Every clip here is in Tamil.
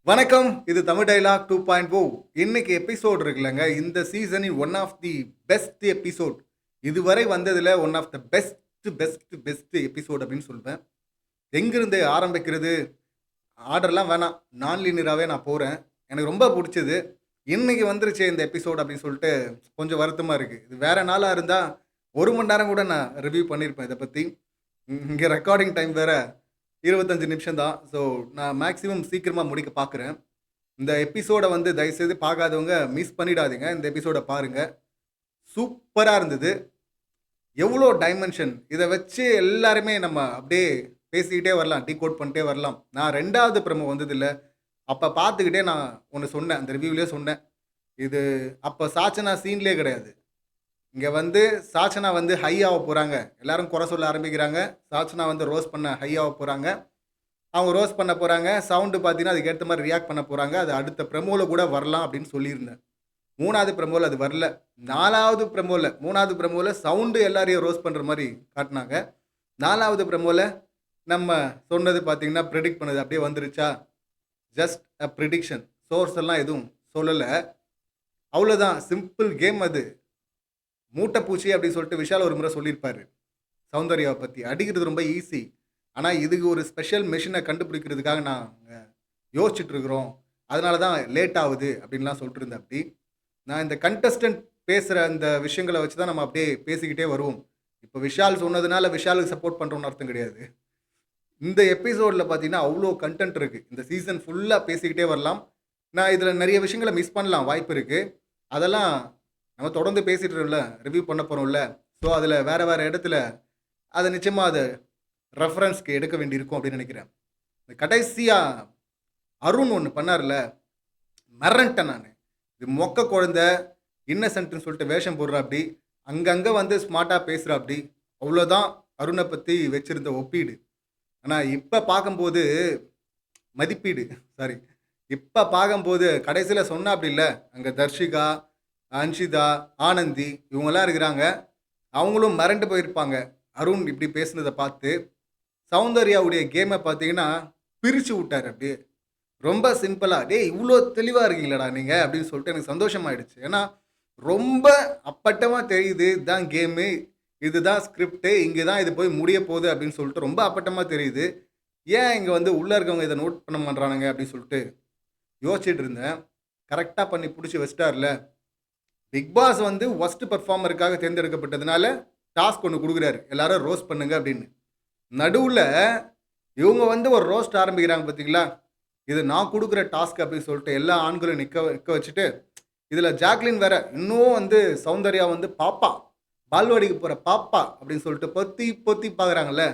வணக்கம். இது தமிழ் டயலாக் 2.0. இன்னைக்கு எபிசோட் இருக்குல்லங்க, இந்த சீசனின் one of the best episode. இதுவரை வந்ததுல one of the best episode அப்படின்னு சொல்வேன். எங்கிருந்து ஆரம்பிக்கிறது? ஆர்டர்லாம் வேணாம். நான் லீனியராவே நான் போறேன். எனக்கு ரொம்ப புடிச்சது. இன்னைக்கு வந்துருச்சே இந்த எபிசோட் அப்படின்னு சொல்லிட்டு கொஞ்சம் வருத்தமா இருக்கு. இது வேற நாளா இருந்தா 1 மணி நேரம் கூட நான் ரிவ்யூ பண்ணியிருப்பேன் இத பத்தி. இங்க ரெக்கார்டிங் டைம் வேற 25 நிமிஷம் தான். ஸோ நான் மேக்ஸிமம் சீக்கிரமா முடிக்க பார்க்குறேன். இந்த எபிசோட வந்து தயவுசெய்து பார்க்காதவங்க மிஸ் பண்ணிடாதீங்க. இந்த எபிசோட பாருங்க. சூப்பரா இருந்தது. எவ்வளோ டைமென்ஷன்! இத வச்சு எல்லாருமே நம்ம அப்படியே பேசிக்கிட்டே வரலாம். டீகோட் பண்ணிட்டே வரலாம். நான் 2வது ப்ரோமோ வந்ததில்ல. அப்ப பார்த்துக்கிட்டே நான் ஒண்ணு சொன்னேன். அந்த ரிவ்யூலயே சொன்னேன். இது அப்ப சாச்சனா சீன்லயே கிடையாது. இங்க வந்து சாச்சனா வந்து ஹை ஆக போறாங்க. எல்லாரும் குறை சொல்ல ஆரம்பிக்கிறாங்க. சாச்சனா வந்து ரோஸ்ட் பண்ண ஹை ஆக போறாங்க. அவங்க ரோஸ்ட் பண்ண போறாங்க. சவுண்ட் பார்த்தீங்கன்னா, அதுக்கு ஏத்த மாரி ரியாக்ட் பண்ண போறாங்க. அது அடுத்த ப்ரோமோல கூட வரலாம் அப்படின்னு சொல்லியிருந்தேன். 3வது ப்ரோமோல அது வரல. 4வது ப்ரோமோல 3வது ப்ரோமோல சவுண்ட் எல்லாரையும் ரோஸ்ட் பண்ற மாரி காட்டுனாங்க. 4வது ப்ரோமோல நம்ம சொன்னது பார்த்தீங்கன்னா, பிரெடிக்ட் பண்ணது அப்படியே வந்துருச்சா? Just a prediction. சோர்ஸ் எல்லாம் எதுவும் சொல்லல. அவ்வளோதான். சிம்பிள் கேம் அது. மூட்டை பூச்சி அப்படின்னு சொல்லிட்டு விஷால் ஒரு முறை சொல்லியிருப்பாரு. சௌந்தர்யாவ பத்தி. அடிக்கிறது ரொம்ப ஈஸி. ஆனா, இதுக்கு ஒரு ஸ்பெஷல் மெஷின கண்டுபிடிக்கிறதுக்காக நாங்க யோசிச்சுட்டு இருக்கிறோம். அதனால தான் லேட் ஆவுது அப்படின்லாம் சொல்லிட்டு இருந்தாப்படி. நான் இந்த கண்டஸ்டன்ட் பேசுற அந்த விஷயங்கள வச்சு தான் நம்ம அப்படியே பேசிக்கிட்டே வருவோம். இப்ப விஷால் சொன்னதுனால விஷாலுக்கு சப்போர்ட் பண்றோம்னு அர்த்தம் கிடையாது. இந்த எபிசோட்ல பார்த்தீங்கன்னா, அவ்ளோ கன்டென்ட் இருக்கு. இந்த சீசன் ஃபுல்லா பேசிக்கிட்டே வரலாம். நான் இதுல நெறைய விஷயங்கள மிஸ் பண்ணலாம் வாய்ப்பு இருக்கு. அதெல்லாம் நம்ம தொடர்ந்து பேசிட்டு இருக்கோம்ல, ரிவ்யூ பண்ண போறோம்ல. ஸோ, அதுல வேற வேற இடத்துல அத நிச்சயமா ரெஃபரன்ஸ்க்கு எடுக்க வேண்டியிருக்கும் அப்படின்னு நினைக்கிறேன். இந்த கடைசியா அருண் ஒண்ணு பண்ணார்ல, மிரண்டேன் நானு. இது மொக்க குழந்தை, இன்னசென்ட்ன்னு சொல்லிட்டு வேஷம் போடுறாப்படி. அங்கங்க வந்து ஸ்மார்ட்டா பேசுறாப்படி. அவ்வளோதான் அருண பத்தி வச்சிருந்த ஒப்பீடு. ஆனா இப்ப பார்க்கும்போது மதிப்பீடு சாரி. இப்ப பார்க்கும்போது கடைசியில சொன்னாப்டில்ல, அங்க தர்ஷிகா, அன்ஷிதா, ஆனந்தி இவங்கலாம் இருக்கிறாங்க. அவங்களும் மிரண்டு போயிருப்பாங்க. அருண் இப்படி பேசுனத பார்த்து. சௌந்தர்யாவுடைய கேம பார்த்தீங்கன்னா, பிரிச்சு விட்டாரு அப்படியே. ரொம்ப சிம்பிளா, "டேய் இவ்ளோ தெளிவா இருக்கீங்களேடா நீங்க" அப்படின்னு சொல்லிட்டு எனக்கு சந்தோஷமாயிடுச்சு. ஏன்னா, ரொம்ப அப்பட்டமா தெரியுது. இதுதான் கேமு, இதுதான் ஸ்கிரிப்ட்டு, இங்க தான் இது போய் முடிய போகுது அப்படின்னு சொல்லிட்டு ரொம்ப அப்பட்டமா தெரியுது. ஏன் இங்க வந்து உள்ள இருக்கவங்க இத நோட் பண்ண மாட்றானுங்க அப்படின்னு சொல்லிட்டு யோசிச்சுட்டு இருந்தேன். கரெக்ட்டா பண்ணி புடிச்சு வச்சுட்டார்ல. பிக் பாஸ் வந்து வொர்ஸ்ட் பெர்ஃபார்மருக்காக தேர்ந்தெடுக்கப்பட்டதுனால, டாஸ்க் ஒண்ணு குடுக்குறாரு. எல்லாரும் ரோஸ்ட் பண்ணுங்க அப்படின்னு. நடுவுல இவங்க வந்து ஒரு ரோஸ்ட் ஆரம்பிக்கிறாங்க பார்த்தீங்களா? இது நான் குடுக்குற டாஸ்க் அப்படின்னு சொல்லிட்டு எல்லா ஆண்களும் நிக்க நிக்க வச்சுட்டு, இதுல ஜாக்லின் வேற இன்னும் வந்து சௌந்தர்யா வந்து பாப்பா, பால்வாடிக்கு போற பாப்பா அப்படின்னு சொல்லிட்டு பொத்தி பொத்தி பார்க்குறாங்கல்ல.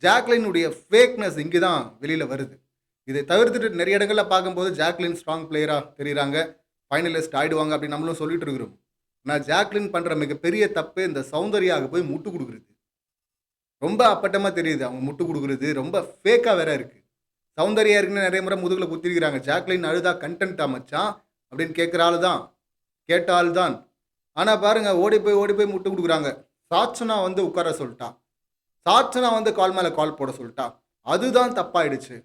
ஜாக்லினுடைய ஃபேக்னஸ் இங்க தான் வெளியில வருது. இதை தவிர்த்துட்டு நெறைய இடங்கள்ல பார்க்கும்போது ஜாக்லின் ஸ்ட்ராங் பிளேயரா தெரியிறாங்க. ஃபைனலிஸ்ட் ஆயிடுவாங்க அப்படின்னு நம்மளும் சொல்லிட்டு இருக்கிறோம். ஆனா ஜாக்லின் பண்ற மிகப்பெரிய தப்பு இந்த சௌந்தர்யாவுக்கு போய் முட்டு குடுக்குறது. ரொம்ப அப்பட்டமா தெரியுது. அவங்க முட்டு குடுக்குறது ரொம்ப ஃபேக்கா வேற இருக்கு. சௌந்தர்யா இருக்குன்னு நெறைய முறை முதுகுல குத்திருக்கிறாங்க. ஜாக்லின் அழுதா கன்டென்ட்டா மச்சான்? அப்படின்னு கேட்கிற ஆளு தான். கேட்ட ஆள் தான். ஆனா பாருங்க ஓடி போய் முட்டு குடுக்குறாங்க. சாட்சனா வந்து உட்கார சொல்ட்டா. சாட்சனா வந்து கால் மேல கால் போட சொல்ட்டா. அதுதான் தப்பாயிடுச்சு.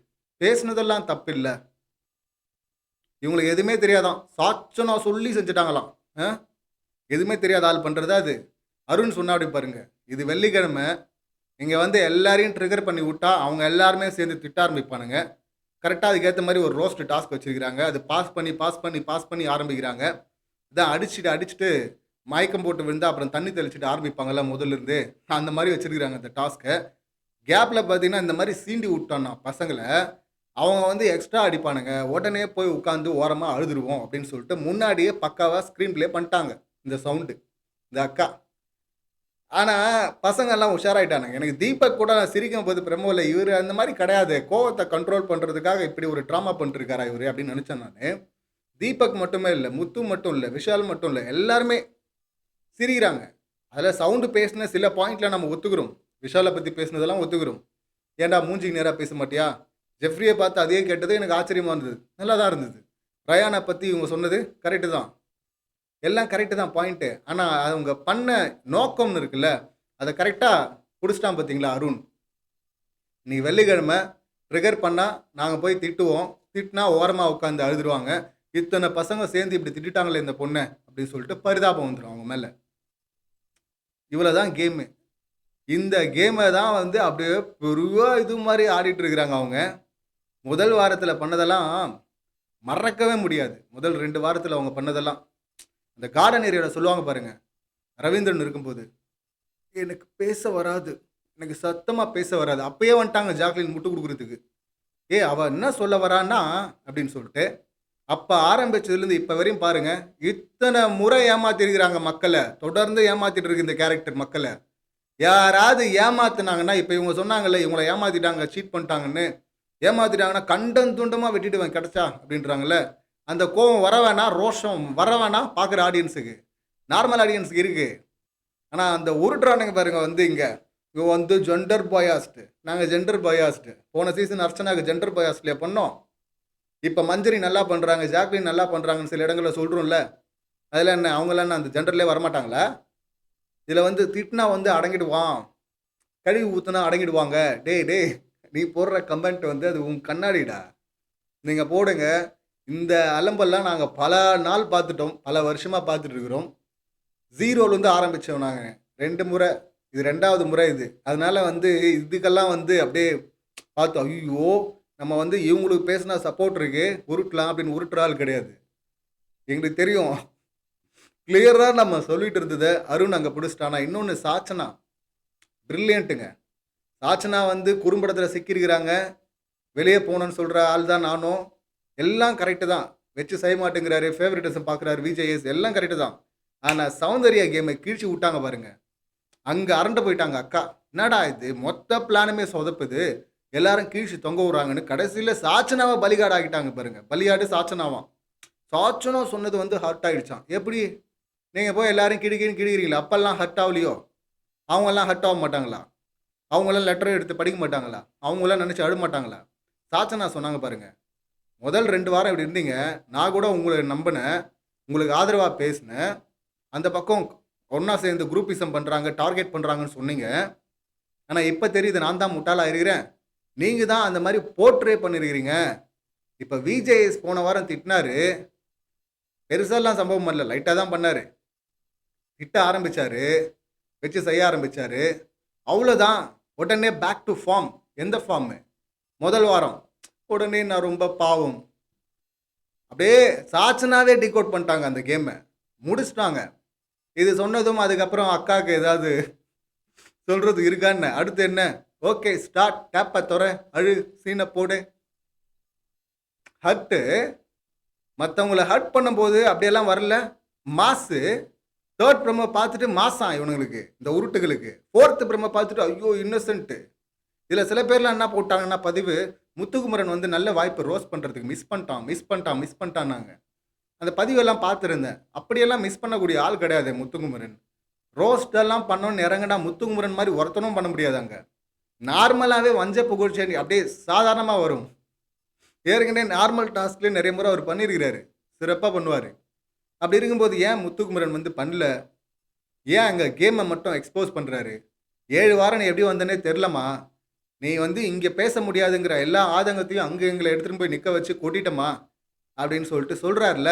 பேசினதெல்லாம் தப்பில்ல. இவங்களுக்கு எதுவுமே தெரியாதாம். சாட்சனா சொல்லி செஞ்சுட்டாங்களாம். அ எதுவுமே தெரியாத ஆள் பண்றதா அது? அருண் சொன்னாப்படி பாருங்க. இது வெள்ளிக்கிழமை இங்க வந்து எல்லாரையும் ட்ரிகர் பண்ணி விட்டா, அவங்க எல்லாருமே சேர்ந்து திட்ட ஆரம்பிப்பானுங்க. கரெக்ட்டா அதுக்கேத்த மாரி ஒரு ரோஸ்ட் டாஸ்க் வச்சிருக்காங்க. அது பாஸ் பண்ணி ஆரம்பிக்கிறாங்க. இதான் அடிச்சுட்டு மயக்கம் போட்டு விழுந்தா அப்புறம் தண்ணி தெளிச்சுட்டு ஆரம்பிப்பாங்கல்ல முதல்ல இருந்து. அந்த மாரி வச்சிருக்காங்க அந்த டாஸ்க்க. கேப்ல பார்த்தீங்கன்னா, இந்த மாரி சீண்டி விட்டோம்னா பசங்கள, அவங்க வந்து எக்ஸ்ட்ரா அடிப்பானுங்க. உடனே போய் உட்கார்ந்து ஓரமா அழுதுருவோம் அப்படின்னு சொல்லிட்டு முன்னாடியே பக்காவா ஸ்க்ரீன் ப்ளே பண்ணிட்டாங்க. இந்த சவுண்டு. இந்த அக்கா. ஆனா, பசங்கலாம் உஷாராயிட்டானுங்க. எனக்கு தீபக் கூட நான் சிரிக்கும்போது பிரமோல, இவரு அந்த மாரி கிடையாது. கோவத்த கண்ட்ரோல் பண்றதுக்காக இப்படி ஒரு ட்ராமா பண்ணிட்டுருக்காரா இவரு அப்படின்னு நெனச்சேன் நானு. தீபக் மட்டுமே இல்ல, முத்து மட்டும் இல்ல, விஷால் மட்டும் இல்ல, எல்லாருமே சிரிக்கிறாங்க. அதுல சவுண்ட் பேசின சில பாயிண்ட்ல நம்ம ஒத்துக்கிறோம். விஷால பத்தி பேசினதெல்லாம் ஒத்துக்கிறோம். "ஏன்டா மூஞ்சிக்கு நேரா பேச மாட்டியா?" ஜெஃப்ரிய பார்த்து அதையே கேட்டது எனக்கு ஆச்சரியமா இருந்தது. நல்லா தான் இருந்தது. ரயான பத்தி இவங்க சொன்னது கரெக்ட்டு தான். எல்லாம் கரெக்ட்டு தான் பாயிண்ட்டு. ஆனா, அவங்க பண்ண நோக்கம்னு இருக்குல்ல, அத கரெக்ட்டா புடிச்சுட்டான் பாத்தீங்களா அருண். இன்னைக்கு வெள்ளிக்கிழமை ட்ரிகர் பண்ணா நாங்க போய் திட்டுவோம். திட்டினா ஓரமாக உட்காந்து அழுதுருவாங்க. இத்தனை பசங்க சேர்ந்து இப்படி திட்டாங்களே இந்த பொண்ணை அப்படின்னு சொல்லிட்டு பரிதாபம் வந்துடும் அவங்க மேலே. இவ்வளோதான் கேமு. இந்த கேமை தான் வந்து அப்படியே பெரிய இது மாதிரி ஆடிட்டு இருக்கிறாங்க அவங்க. முதல் வாரத்தில் பண்ணதெல்லாம் மறக்கவே முடியாது. முதல் 2 வாரத்தில் அவங்க பண்ணதெல்லாம். அந்த கார்டன் ஏரியாவில் சொல்லுவாங்க பாருங்க, ரவீந்திரன் இருக்கும்போது, எனக்கு பேச வராது, எனக்கு சத்தமாக பேச வராது. அப்பயே வந்துட்டாங்க ஜாக்லின் முட்டு கொடுக்குறதுக்கு. அவ என்ன சொல்ல வரான்னா அப்படின்னு சொல்லிட்டு, அப்போ ஆரம்பிச்சதுலேருந்து இப்போ வரையும் பாருங்க, இத்தனை முறை ஏமாத்திருக்கிறாங்க மக்களை. தொடர்ந்து ஏமாத்திட்டு இருக்கு இந்த கேரக்டர் மக்களை. யாராவது ஏமாத்துனாங்கன்னா, இப்போ இவங்க சொன்னாங்கல்ல இவங்களை ஏமாத்திட்டாங்க, சீட் பண்ணிட்டாங்கன்னு, ஏமாத்திட்டாங்கன்னா கண்டம் துண்டமாக வெட்டிடுவேன் கிடச்சா அப்படின்றாங்கல்ல. அந்த கோவம் வர வேணாம், ரோஷம் வர வேணாம் பார்க்குற ஆடியன்ஸுக்கு. நார்மல் ஆடியன்ஸுக்கு இருக்குது. ஆனால் அந்த உருட்டுறானுங்க பாருங்க வந்து இங்கே வந்து ஜெண்டர் பயாஸ்டு, நாங்கள் ஜெண்டர் பயாஸ்டு. போன சீசன் அர்ச்சனாவுக்கு ஜெண்டர் பயாஸ்ட்லேயே பண்ணோம். இப்போ மஞ்சரி நல்லா பண்ணுறாங்க, ஜாக்லின் நல்லா பண்ணுறாங்கன்னு சில இடங்களில் சொல்கிறோம்ல. அதில் என்ன அவங்களாம் என்ன அந்த ஜெண்டர்லேயே வரமாட்டாங்களா? இதில் வந்து திட்டினா வந்து அடங்கிடுவான், கழுவி ஊற்றுனா அடங்கிடுவாங்க. டே நீ போடுற கமெண்ட் வந்து அது உன் கண்ணாடிடா. நீங்கள் போடுங்க. இந்த அலம்பெல்லாம் நாங்கள் பல நாள் பார்த்துட்டோம், பல வருஷமாக பார்த்துட்ருக்குறோம். ஜீரோலேருந்து ஆரம்பித்தோம் நாங்கள் 2 முறை. இது 2வது முறை இது. அதனால் வந்து இதுக்கெல்லாம் வந்து அப்படியே பார்த்தோம், ஐயோ நம்ம வந்து இவங்களுக்கு பேசினா சப்போர்ட் இருக்கு, உருட்டலாம் அப்படின்னு உருட்டுற ஆள் கிடையாது. எங்களுக்கு தெரியும், கிளியராக நம்ம சொல்லிட்டு இருந்ததை அருண் அங்கே பிடிச்சிட்டானா. இன்னொன்று சாச்சனா ப்ரில்லியண்ட்டுங்க. சாச்சனா வந்து குறும்படத்தில் சிக்கியிருக்கிறாங்க, வெளியே போகணுன்னு சொல்கிற ஆள் தான் நானும். எல்லாம் கரெக்டு தான், வச்சு செய்ய மாட்டேங்கிறாரு, ஃபேவரட்டிசம் பார்க்குறாரு, விஜேஎஸ் எல்லாம் கரெக்டு தான். ஆனால் சௌந்தர்யா கேமை கீழ்ச்சி விட்டாங்க பாருங்க. அங்கே அரண்டு போயிட்டாங்க அக்கா. என்னடா இது மொத்த பிளானுமே சொதப்புது, எல்லாரும் கீழ்ச்சி தொங்க விடுறாங்கன்னு கடைசியில் சாச்சனாவை பலிகாடு ஆகிட்டாங்க பாருங்க. பலியாடு சாச்சனாவாம். சாச்சனா சொன்னது வந்து ஹர்ட் ஆகிடுச்சான். எப்படி நீங்கள் போய் எல்லாரும் கிடுக்கிறீங்களா? அப்பெல்லாம் ஹர்ட் ஆகலையோ? அவங்கெல்லாம் ஹர்ட் ஆக மாட்டாங்களா? அவங்களாம் லெட்டர் எடுத்து படிக்க மாட்டாங்களா? அவங்களாம் நினச்சி அழ மாட்டாங்களா? சாச்சனா சொன்னாங்க பாருங்க, முதல் 2 வாரம் இப்படி இருந்தீங்க, நான் கூட உங்களை நம்பினேன், உங்களுக்கு ஆதரவாக பேசினேன். அந்த பக்கம் ஒன்றா சேர்ந்து குரூப்பிசம் பண்ணுறாங்க, டார்கெட் பண்ணுறாங்கன்னு சொன்னீங்க. ஆனால் இப்போ தெரியுது நான் தான் முட்டாளாக இருக்கிறேன், நீங்கள் தான் அந்த மாதிரி போர்ட்ரே பண்ணியிருக்கிறீங்க. இப்போ விஜேஎஸ் போன வாரம் திட்டினாரு, பெருசாலாம் சம்பவம் பண்ணல, லைட்டாக தான் பண்ணார். திட்ட ஆரம்பித்தார், வச்சு செய்ய ஆரம்பித்தார், அவ்வளோதான். உடனே பேக் டு ஃபார்ம். எந்த ஃபார்மு? முதல் வாரம் உடனே நான் ரொம்ப பாவம், அப்படியே சாச்சனாவே டிகோட் பண்ணிட்டாங்க, அந்த கேமை முடிச்சிட்டாங்க. இது சொன்னதும் அதுக்கப்புறம் அக்காவுக்கு ஏதாவது சொல்கிறது இருக்கான்னு, அடுத்து என்ன, ஓகே ஸ்டார்ட், டேப்பை துற, அழு, சீனை போடு. ஹட்டு மற்றவங்கள ஹர்ட் பண்ணும்போது அப்படியெல்லாம் வரல. மாசு 3rd ப்ரமோ பார்த்துட்டு மாசான் இவனுங்களுக்கு, இந்த உருட்டுகளுக்கு. 4th ப்ரமோ பார்த்துட்டு ஐயோ இன்னசென்ட்டு. இதில் சில பேர்லாம் என்ன போட்டாங்கன்னா பதிவு, முத்துக்குமரன் வந்து நல்ல வாய்ப்பு ரோஸ் பண்ணுறதுக்கு மிஸ் பண்ணிட்டான்னாங்க. அந்த பதிவெல்லாம் பார்த்துருந்தேன். அப்படியெல்லாம் மிஸ் பண்ணக்கூடிய ஆள் கிடையாது முத்துக்குமரன். ரோஸ்டெல்லாம் பண்ணோன்னு இறங்கினா முத்துக்குமரன் மாதிரி ஒருத்தனும் பண்ண முடியாதாங்க. நார்மலாகவே வஞ்ச புகழ்ச்சி அப்படியே சாதாரணமாக வரும். ஏற்கனவே நார்மல் டாஸ்க்லேயே நிறைய முறை அவர் பண்ணியிருக்கிறாரு, சிறப்பாக பண்ணுவார். அப்படி இருக்கும்போது ஏன் முத்துக்குமரன் வந்து பண்ணல? ஏன் அங்கே கேமை மட்டும் எக்ஸ்போஸ் பண்ணுறாரு? 7 வாரம் நீ எப்படி வந்தனே தெரிலமா? நீ வந்து இங்கே பேச முடியாதுங்கிற எல்லா ஆதங்கத்தையும் அங்கே எங்களை எடுத்துகிட்டு போய் நிற்க வச்சு கொட்டிட்டமா அப்படின்னு சொல்லிட்டு சொல்கிறாருல.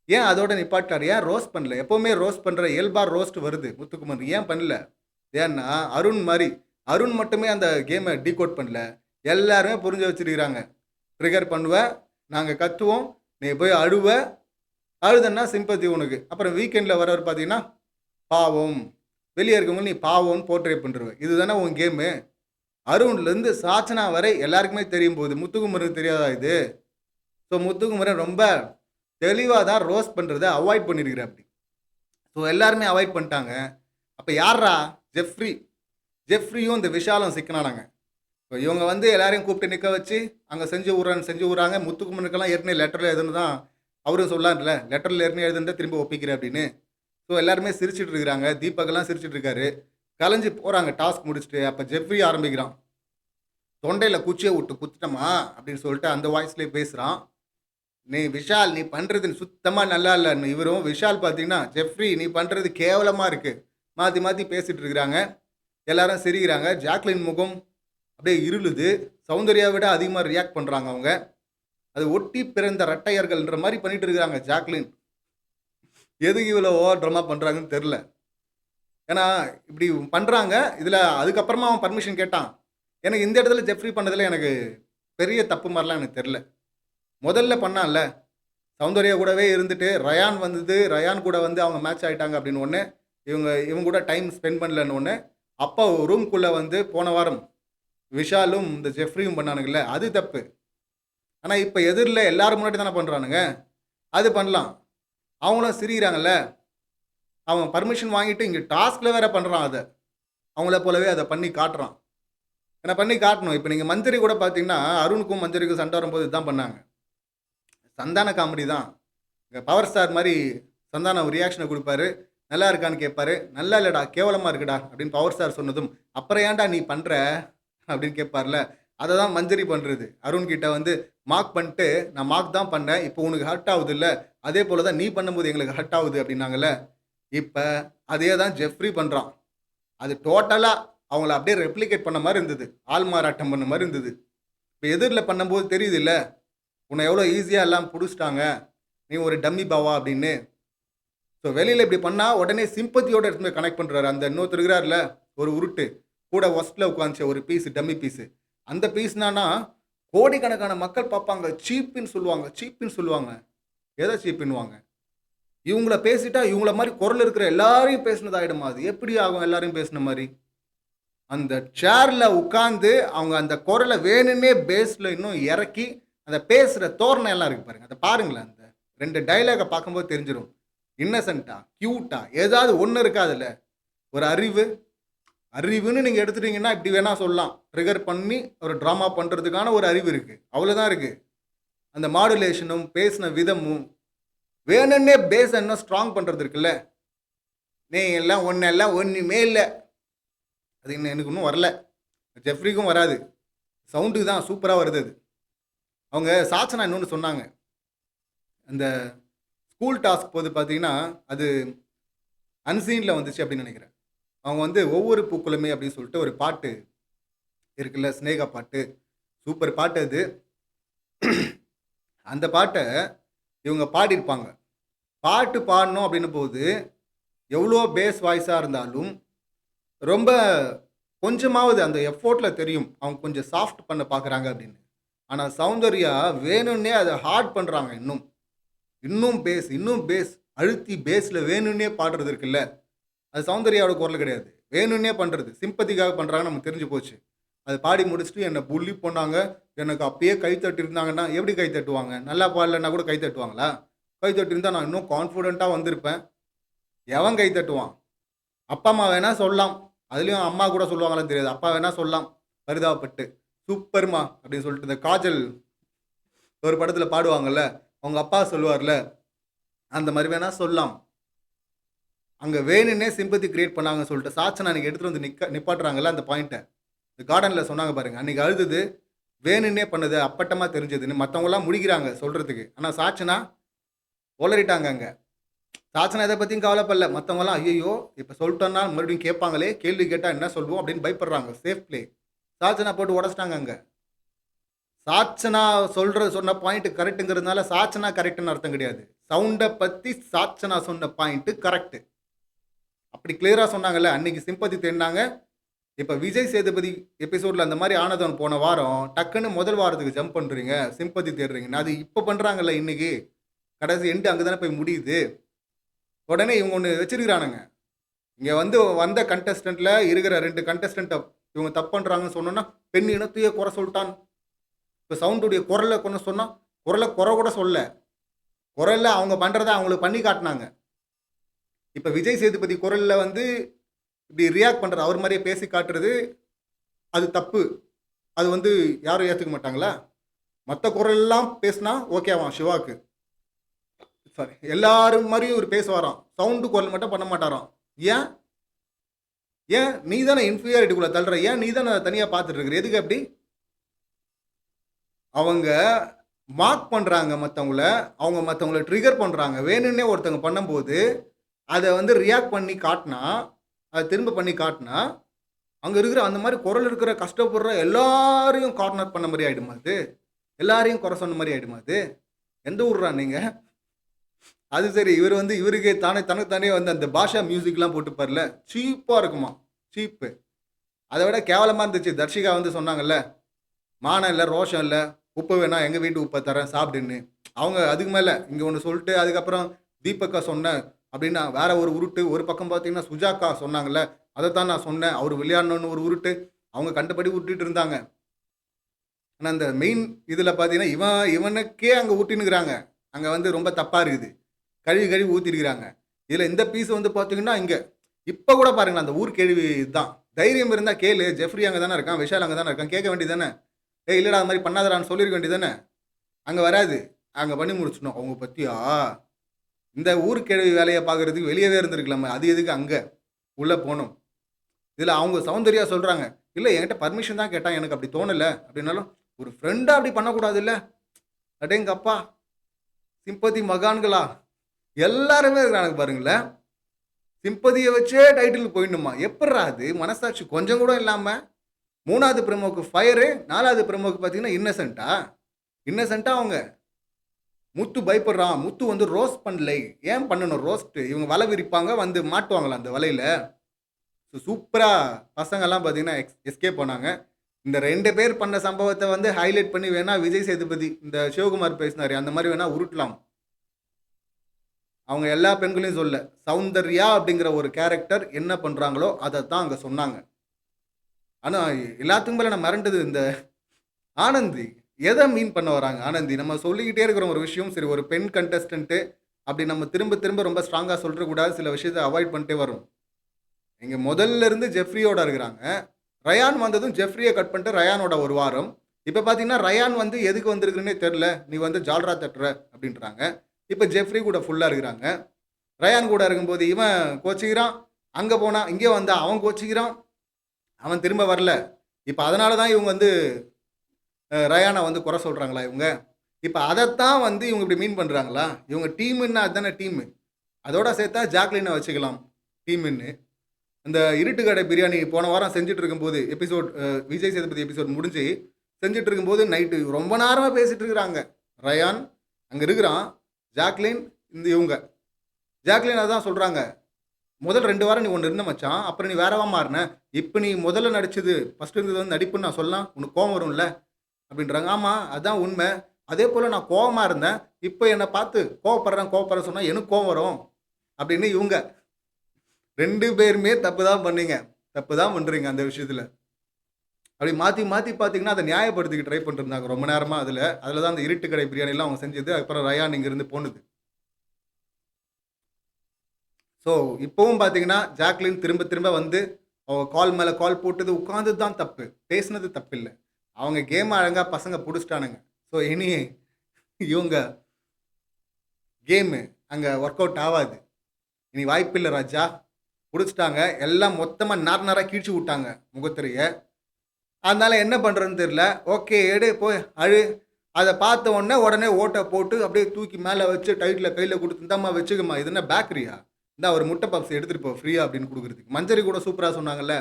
ஏன் அதோட நிப்பாட்டார்? ஏன் ரோஸ்ட் பண்ணல? எப்போவுமே ரோஸ்ட் பண்ணுற இயல்பாக ரோஸ்ட் வருது முத்துக்குமரன், ஏன் பண்ணல? ஏன்னா அருண் மட்டுமே அந்த கேமை டீகோட் பண்ணல, எல்லாருமே புரிஞ்சு வச்சுருக்கிறாங்க. ட்ரிகர் பண்ணுவேன், நாங்கள் கத்துவோம், நீ போய் அழுதன்னா சிம்பத்தி உனக்கு. அப்புறம் வீக்கெண்டில் வரவர் பார்த்தீங்கன்னா பாவம், வெளியே இருக்கவங்க நீ பாவம்னு போர்ட்ரே பண்ணுருவேன். இதுதானே உன் கேமு. அருண்லேருந்து சாச்சனா வரை எல்லாருக்குமே தெரியும் போது முத்துக்குமரனுக்கு தெரியாதா இது? ஸோ முத்துக்குமரன் ரொம்ப தெளிவாக தான் ரோஸ்ட் பண்ணுறதை அவாய்ட் பண்ணியிருக்கிற அப்படி. ஸோ எல்லாருமே அவாய்ட் பண்ணிட்டாங்க. அப்போ யாரா? ஜெஃப்ரியும் இந்த விஷாலும் சிக்கினானாங்க. இப்போ இவங்க வந்து எல்லாரையும் கூப்பிட்டு நிற்க வச்சு அங்கே செஞ்சு விட்றாங்க. முத்துக்குமரனுக்கெல்லாம் ஏற்கனவே லெட்டரில் எதுன்னு தான் அவரும் சொல்லார்ல, லெட்டரில் ஏற்கனவே எழுதுன்னு திரும்ப ஒப்பிக்கிறேன் அப்படின்னு. ஸோ எல்லாருமே சிரிச்சிட்டு இருக்கிறாங்க. தீபக்கெல்லாம் சிரிச்சிட்டு இருக்காரு. கலைஞ்சி போகிறாங்க டாஸ்க் முடிச்சுட்டு. அப்போ ஜெஃப்ரி ஆரம்பிக்கிறான், தொண்டையில் குச்சியை விட்டு குத்துட்டமா அப்படின்னு சொல்லிட்டு அந்த வாய்ஸ்லேயே பேசுகிறான். விஷால் நீ பண்ணுறது சுத்தமாக நல்லா இல்லைன்னு. இவரும் விஷால் பார்த்தீங்கன்னா ஜெஃப்ரி நீ பண்ணுறது கேவலமாக இருக்குது, மாற்றி மாற்றி பேசிகிட்டு இருக்கிறாங்க. எல்லாரும் சிரிக்கிறாங்க. ஜாக்லின் முகம் அப்படியே இருளுது. சௌந்தர்யா விட அதிகமாக ரியாக்ட் பண்ணுறாங்க அவங்க. அது ஒட்டி பிறந்த ரெட்டையர்கள்ன்ற மாதிரி பண்ணிட்டு இருக்காங்க ஜாக்லின். எதுக்கு இவ்வளோ ஓவர் ட்ராமா பண்ணுறாங்கன்னு தெரில. ஏன்னா இப்படி பண்ணுறாங்க. இதில் அதுக்கப்புறமா அவன் பர்மிஷன் கேட்டான். எனக்கு இந்த இடத்துல ஜெஃப்ரி பண்ணதில் எனக்கு பெரிய தப்பு மாதிரிலாம் எனக்கு தெரில. முதல்ல பண்ணான்ல, சௌந்தர்யா கூடவே இருந்துட்டு ரயான் வந்தது, ரயான் கூட வந்து அவங்க மேட்ச் ஆகிட்டாங்க அப்படின்னு ஒன்று, இவங்க கூட டைம் ஸ்பெண்ட் பண்ணலன்னு ஒன்று. அப்போ ரூம்குள்ளே வந்து போன வாரம் விஷாலும் இந்த ஜெஃப்ரியும் பண்ணானுங்கல்ல, அது தப்பு. ஆனால் இப்போ எதிரில் எல்லாரும் முன்னாடி தானே பண்ணுறானுங்க, அது பண்ணலாம். அவங்களும் சிரிக்கிறாங்கல்ல, அவன் பர்மிஷன் வாங்கிட்டு இங்கே டாஸ்கில் வேற பண்ணுறான். அதை அவங்கள போலவே அதை பண்ணி காட்டுறான். ஏன்னா பண்ணி காட்டணும். இப்போ நீங்கள் மஞ்சரி கூட பார்த்தீங்கன்னா அருணுக்கும் மஞ்சரிக்கும் சண்டை வரும்போது இதுதான் பண்ணாங்க. சந்தான காமெடி தான். இங்கே பவர் ஸ்டார் மாதிரி சந்தானம் ஒரு ரியாக்ஷனை கொடுப்பாரு, நல்லா இருக்கான்னு கேட்பாரு, நல்லா இல்லைடா கேவலமாக இருக்குடா அப்படின்னு பவர் ஸ்டார் சொன்னதும், அப்புறம் ஏன்டா நீ பண்ணுற அப்படின்னு கேட்பார்ல, அதை தான் மஞ்சரி பண்ணுறது. அருண்கிட்ட வந்து மார்க் பண்ணிட்டு, நான் மார்க் தான் பண்ணேன், இப்போ உனக்கு ஹர்ட் ஆகுது இல்லை, அதே போல் தான் நீ பண்ணும்போது எங்களுக்கு ஹர்ட் ஆகுது அப்படின்னாங்கல்ல. இப்போ அதே தான் ஜெஃப்ரி பண்ணுறான். அது டோட்டலாக அவங்கள அப்படியே ரெப்ளிகேட் பண்ண மாதிரி இருந்தது, ஆள் மாறாட்டம் பண்ண மாதிரி இருந்தது. இப்போ எதிரில் பண்ணும்போது தெரியுது இல்லை, உன்னை எவ்வளோ ஈஸியாக எல்லாம் பிடிச்சிட்டாங்க, நீ ஒரு டம்மி பாவா அப்படின்னு. ஸோ வெளியில் இப்படி பண்ணால் உடனே சிம்பத்தியோட எடுத்து கனெக்ட் பண்ணுறாரு. அந்த இன்னொருத்தர் இருக்கிறார்ல, ஒரு உருட்டு கூட ஒஸ்ட்டில் உட்காந்துச்சு ஒரு பீஸு, டம்மி பீஸு. அந்த பீஸ்னானா கோடிக்கணக்கான மக்கள் பார்ப்பாங்க, சீப்புன்னு சொல்லுவாங்க. எதை சீப்புன்னுவாங்க? இவங்கள பேசிட்டா இவங்கள மாதிரி குரல் இருக்கிற எல்லாரையும் பேசினதாயிடுமா? அது எப்படி ஆகும் எல்லாரையும் பேசின மாதிரி? அந்த சேரில் உட்காந்து அவங்க அந்த குரலை வேணுன்னே பேஸில் இன்னும் இறக்கி அந்த பேசுகிற தோரணை எல்லாம் இருக்கு பாருங்க, அதை பாருங்களேன். அந்த 2 டைலாகை பார்க்கும்போது தெரிஞ்சிடும். இன்னசென்ட்டா, க்யூட்டா, ஏதாவது ஒன்று இருக்காதுல்ல. ஒரு அறிவுன்னு நீங்கள் எடுத்துட்டீங்கன்னா இப்படி வேணால் சொல்லலாம். ட்ரிகர் பண்ணி ஒரு ட்ராமா பண்ணுறதுக்கான ஒரு அறிவு இருக்குது, அவ்வளோதான் இருக்குது. அந்த மாடுலேஷனும் பேசின விதமும் வேணுன்னே பேஸை இன்னும் ஸ்ட்ராங் பண்ணுறது இருக்குல்ல. நீ எல்லாம் ஒன்றுமே இல்லை, அது இன்னும் எனக்கு இன்னும் வரல, ஜெஃப்ரிக்கும் வராது. சவுண்டுக்கு தான் சூப்பராக வருது அது. அவங்க சாச்சனா இன்னொன்று சொன்னாங்க, அந்த ஸ்கூல் டாஸ்க் போது பார்த்தீங்கன்னா அது அன்சீனில் வந்துச்சு அப்படின்னு நினைக்கிறேன். அவங்க வந்து ஒவ்வொரு பூக்களுமே அப்படின்னு சொல்லிட்டு ஒரு பாட்டு இருக்குல்ல, ஸ்னேகா பாட்டு, சூப்பர் பாட்டு அது. அந்த பாட்டை இவங்க பாடியிருப்பாங்க. பாட்டு பாடணும் அப்படின்னு போது எவ்வளோ பேஸ் வாய்ஸாக இருந்தாலும் ரொம்ப கொஞ்சமாவது அந்த எஃபோர்ட்டில் தெரியும் அவங்க கொஞ்சம் சாஃப்ட் பண்ண பார்க்குறாங்க அப்படின்னு. ஆனால் சௌந்தர்யா வேணும்னே அதை ஹார்ட் பண்ணுறாங்க. இன்னும் பேஸ் அழுத்தி பேஸில் வேணும்னே பாடுறது இருக்குல்ல, அது சௌந்தர்யாவோட குரல் கிடையாது, வேணும்னே பண்ணுறது, சிம்பத்திக்காக பண்ணுறாங்கன்னு நமக்கு தெரிஞ்சு போச்சு. அது பாடி முடிச்சுட்டு என்னை புள்ளி பண்ணாங்க, எனக்கு அப்பயே கை தட்டியிருந்தாங்கன்னா எப்படி கை தட்டுவாங்க? நல்லா பாடலன்னா கூட கை தட்டுவாங்களா? கை தட்டியிருந்தால் நான் இன்னும் கான்ஃபிடென்ட்டாக வந்திருப்பேன். எவன் கை தட்டுவான்? அப்பா அம்மா வேணால் சொல்லலாம், அதுலேயும் அம்மா கூட சொல்லுவாங்களான்னு தெரியாது, அப்பா வேணால் சொல்லலாம் பரிதாபப்பட்டு, சூப்பர்மா அப்படின்னு சொல்லிட்டு. இந்த காஜல் ஒரு படத்தில் பாடுவாங்கல்ல, அவங்க அப்பா சொல்லுவார்ல, அந்த மாதிரி வேணால் சொல்லலாம். அங்கே வேணுன்னே சிம்பத்தி கிரியேட் பண்ணாங்கன்னு சொல்லிட்டு சாச்சனா அன்றைக்கி எடுத்துகிட்டு வந்து நிப்பாட்டுறாங்கல்ல அந்த பாயிண்ட்டை. இந்த கார்டனில் சொன்னாங்க பாருங்கள், அன்றைக்கி அழுதுது வேணுன்னே பண்ணது, அப்பட்டமாக தெரிஞ்சதுன்னு மற்றவங்களாம் முடிக்கிறாங்க சொல்கிறதுக்கு. ஆனால் சாச்சனா உளறிட்டாங்க. அங்கே சாச்சனா இதை பற்றியும் கவலைப்படல. மற்றவங்களாம் ஐயோ இப்போ சொல்லிட்டோன்னா மறுபடியும் கேட்பாங்களே, கேள்வி கேட்டால் என்ன சொல்லுவோம் அப்படின்னு பயப்படுறாங்க. Safe play. சாச்சனா போட்டு உடச்சிட்டாங்க. அங்கே சாச்சனா சொன்ன பாயிண்ட் கரெக்டுங்கிறதுனால சாச்சனா கரெக்டுன்னு அர்த்தம் கிடையாது. சவுண்டை பற்றி சாச்சனா சொன்ன பாயிண்ட்டு கரெக்டு. அப்படி கிளியராக சொன்னாங்கல்ல, அன்றைக்கி சிம்பத்தி தேடினாங்க. இப்போ விஜய் சேதுபதி எபிசோடில் அந்த மாதிரி ஆனதவன் போன வாரம் டக்குன்னு முதல் வாரத்துக்கு ஜம்ப் பண்ணுறீங்க, சிம்பத்தி தேடுறீங்கன்னு. அது இப்போ பண்ணுறாங்கல்ல, இன்றைக்கி கடைசி எண்டு அங்கே தானே போய் முடியுது. உடனே இவங்க ஒன்று வச்சிருக்கிறானுங்க, இங்கே வந்த கண்டஸ்டண்ட்டில் இருக்கிற 2 கண்டஸ்டண்ட்டை இவங்க தப்பு பண்ணுறாங்கன்னு சொன்னோன்னா பெண் இனத்தையே குறை சொல்லிட்டான். இப்போ சவுண்டுடைய குரலை கொண்டு சொன்னால் குறை கூட சொல்ல, குரலில் அவங்க பண்ணுறத அவங்களுக்கு பண்ணி காட்டினாங்க. இப்போ விஜய் சேதுபதி குரலில் இப்படி ரியாக்ட் பண்ணுறது, அவர் மாதிரியே பேசி காட்டுறது, அது தப்பு. அது யாரும் ஏற்றுக்க மாட்டாங்களா? மற்ற குரல்லாம் பேசினா ஓகேவான் சிவாவுக்கு, சாரி எல்லாரும் மாதிரியும் ஒரு பேசுவாராம், சவுண்டு குரல் மட்டும் பண்ண மாட்டாராம். ஏன் நீ தானே இன்ஃபீரியாரிட்டிக்குள்ளே தள்ளுற, ஏன் நீ தானே தனியாக பார்த்துட்டு இருக்கிற, எதுக்கு அப்படி? அவங்க மார்க் பண்ணுறாங்க அவங்க மற்றவங்கள ட்ரிகர் பண்ணுறாங்க. வேணும்னே ஒருத்தவங்க பண்ணும்போது அதை ரியாக்ட் பண்ணி காட்டினா, அதை திரும்ப பண்ணி காட்டினா, அங்கே இருக்கிற அந்த மாதிரி குரல் இருக்கிற கஷ்டப்படுற எல்லாரையும் கார்னர் பண்ண மாதிரி ஆகிடுமா? அது எல்லாரையும் குறை சொன்ன மாதிரி ஆயிடுமா அது? எந்த ஊர்ரா நீங்க? அது சரி, இவர் வந்து இவருக்கு தானே தனக்குத்தானே வந்து அந்த பாஷா மியூசிக்லாம் போட்டுப்பார்ல, சீப்பாக இருக்குமா, சீப்பு. அதை விட கேவலமாக இருந்துச்சு. தர்ஷிகா வந்து சொன்னாங்கல்ல, மானம் இல்லை, ரோஷம் இல்லை, உப்பு வேணா எங்கள் வீட்டு உப்பை தரேன் சாப்பிடுன்னு. அவங்க அதுக்கு மேலே இங்கே ஒன்று சொல்லிட்டு அதுக்கப்புறம் தீபக்கா சொன்னேன் அப்படின்னா வேற ஒரு உருட்டு. ஒரு பக்கம் பார்த்தீங்கன்னா சுஜாக்கா சொன்னாங்கல்ல, அதை தான் நான் சொன்னேன், அவர் விளையாடணுன்னு ஒரு உருட்டு. அவங்க கண்டபடி உருட்டிட்டு இருந்தாங்க. ஆனால் அந்த மெயின் இதில் பார்த்தீங்கன்னா இவனுக்கே அங்கே ஊட்டினுக்கிறாங்க. அங்கே வந்து ரொம்ப தப்பாக இருக்குது, கழுவி கழுவி ஊற்றிருக்கிறாங்க. இதில் இந்த பீஸ் வந்து பார்த்தீங்கன்னா இங்கே இப்போ கூட பாருங்களேன், அந்த ஊர் கேள்வி தான். தைரியம் இருந்தால் கேளு, ஜெஃப்ரி அங்கே தானே இருக்கான், விஷால் அங்கே தானே இருக்கான், கேட்க வேண்டியது தானே. இல்லைடா அது மாதிரி பண்ணாதடான்னு சொல்லியிருக்க வேண்டியது தானே. அங்கே வராது, அங்கே பண்ணி முடிச்சிடணும். அவங்க பற்றியா இந்த ஊர் கேள்வி வேலையை பார்க்குறதுக்கு வெளியவே இருந்திருக்கலாமே, அது எதுக்கு அங்கே உள்ளே போகணும். இதில் அவங்க சௌந்தர்யா சொல்கிறாங்க, இல்லை என்கிட்ட பர்மிஷன் தான் கேட்டான், எனக்கு அப்படி தோணலை அப்படின்னாலும் ஒரு ஃப்ரெண்டாக அப்படி பண்ணக்கூடாது இல்லை. அடேங்கப்பா, சிம்பதி மகான்களா எல்லாருமே இருக்கிறாங்க பாருங்களேன். சிம்பதியை வச்சே டைட்டில் போயிடணுமா? எப்பட்றா அது? மனசாட்சி கொஞ்சம் கூட இல்லாமல். 3வது பிரமோக்கு ஃபயரு, 4வது பிரமோக்கு பார்த்தீங்கன்னா இன்னசென்ட்டா அவங்க. முத்து பயப்படுறான், முத்து வந்து ரோஸ்ட் பண்ணலை. ஏன் பண்ணணும் ரோஸ்ட்டு? இவங்க வலை விரிப்பாங்க, வந்து மாட்டுவாங்களா அந்த வலையில். சூப்பராக பசங்கள்லாம் பார்த்தீங்கன்னா எஸ்கேப் பண்ணாங்க. இந்த 2 பேர் பண்ண சம்பவத்தை வந்து ஹைலைட் பண்ணி வேணா விஜய் சேதுபதி இந்த சிவகுமார் பேசினாரு அந்த மாதிரி வேணா உருட்டலாம். அவங்க எல்லா பெண்களையும் சொல்ல, சௌந்தர்யா அப்படிங்கிற ஒரு கேரக்டர் என்ன பண்ணுறாங்களோ அதை தான் அங்கே சொன்னாங்க. ஆனால் எல்லாத்துக்கும் மேலே நான் மிரண்டது இந்த ஆனந்தி. எதை மீன் பண்ண வராங்க ஆனந்தி? நம்ம சொல்லிக்கிட்டே இருக்கிற ஒரு விஷயம், சரி ஒரு பெண் கண்டஸ்டன்ட்டு அப்படி நம்ம திரும்ப திரும்ப ரொம்ப ஸ்ட்ராங்காக சொல்லிடக்கூடாது, சில விஷயத்தை அவாய்ட் பண்ணிட்டே வரும். இங்கே முதல்ல இருந்து ஜெஃப்ரியோட இருக்கிறாங்க. ரயான் வந்ததும் ஜெஃப்ரியை கட் பண்ணிட்டு ரயானோட ஒரு வாரம். இப்போ பார்த்தீங்கன்னா ரயான் வந்து எதுக்கு வந்திருக்குன்னே தெரில, நீ வந்து ஜால்ரா தட்டுற அப்படின்றாங்க. இப்போ ஜெஃப்ரி கூட ஃபுல்லாக இருக்கிறாங்க. ரயான் கூட இருக்கும்போது இவன் கோச்சிக்கிறான், அங்கே போனான், இங்கே வந்தா அவன் கோச்சிக்கிறான், அவன் திரும்ப வரல. இப்போ அதனால தான் இவங்க வந்து ரயானை வந்து குறை சொல்கிறாங்களா இவங்க? இப்போ அதைத்தான் வந்து இவங்க இப்படி மீன் பண்ணுறாங்களா? இவங்க டீமுன்னா அதுதானே டீமு. அதோட சேர்த்தா ஜாக்லினை வச்சுக்கலாம் டீமுன்னு. அந்த இருட்டுக்கடை பிரியாணி போன வாரம் செஞ்சுட்டு இருக்கும்போது எபிசோட், விஜய் சேதுபதி எபிசோட் முடிஞ்சு செஞ்சுட்டு இருக்கும்போது நைட்டு ரொம்ப நேரமாக பேசிகிட்டு இருக்கிறாங்க. ரயான் அங்கே இருக்கிறான், ஜாக்லின் இவங்க. ஜாக்லின் அதான் சொல்கிறாங்க, முதல் 2 வாரம் நீ ஒன்று இருந்த மச்சான், அப்புறம் நீ வேறவா மாறின, இப்போ நீ முதல்ல நடிச்சது ஃபஸ்ட்டு இருந்தது வந்து நடிப்புன்னு நான் சொல்லலாம், உனக்கு கோவம் வரும்ல அப்படின்றாங்க. ஆமாம் அதுதான் உண்மை. அதே போல் நான் கோவமாக இருந்தேன், இப்போ என்னை பார்த்து கோவப்படுறேன் சொன்னால் எனக்கு கோவம் வரும் அப்படின்னு இவங்க 2 பேருமே தப்பு தான் பண்ணீங்க, தப்பு தான் பண்ணுறீங்க அந்த விஷயத்தில். அப்படி மாற்றி மாற்றி பார்த்தீங்கன்னா அதை நியாயப்படுத்திக்க ட்ரை பண்ணிருந்தாங்க ரொம்ப நேரமாக. அதில் தான் அந்த இருட்டுக்கடை பிரியாணிலாம் அவங்க செஞ்சது. அப்புறம் ரயான் இங்கேருந்து போனது. ஸோ இப்போவும் பார்த்தீங்கன்னா ஜாக்லின் திரும்ப திரும்ப வந்து அவங்க கால் மேலே கால் போட்டது உட்காந்தது தான் தப்பு, பேசுனது தப்பு இல்லை. அவங்க கேம் அழகாக பசங்க பிடிச்சிட்டானுங்க. ஸோ இனி இவங்க கேமு அங்கே ஒர்க் அவுட் ஆகாது. இனி வாய்ப்பில்லை ராஜா, பிடிச்சிட்டாங்க எல்லாம் மொத்தமாக நாராக கீழ்ச்சி விட்டாங்க முகத்திரையை. அதனால என்ன பண்ணுறதுன்னு தெரியல. ஓகே எடு போய் அழு. அதை பார்த்த உடனே ஓட்டை போட்டு அப்படியே தூக்கி மேலே வச்சு டைட்டில் கையில் கொடுத்து இந்தாம்மா வச்சுக்கம்மா, இது என்ன பேக்கரியா, இந்த ஒரு முட்டை பப்ஸ் எடுத்துகிட்டு போ ஃப்ரீயா அப்படின்னு கொடுக்குறதுக்கு. மஞ்சரி கூட சூப்பராக சொன்னாங்கல்ல,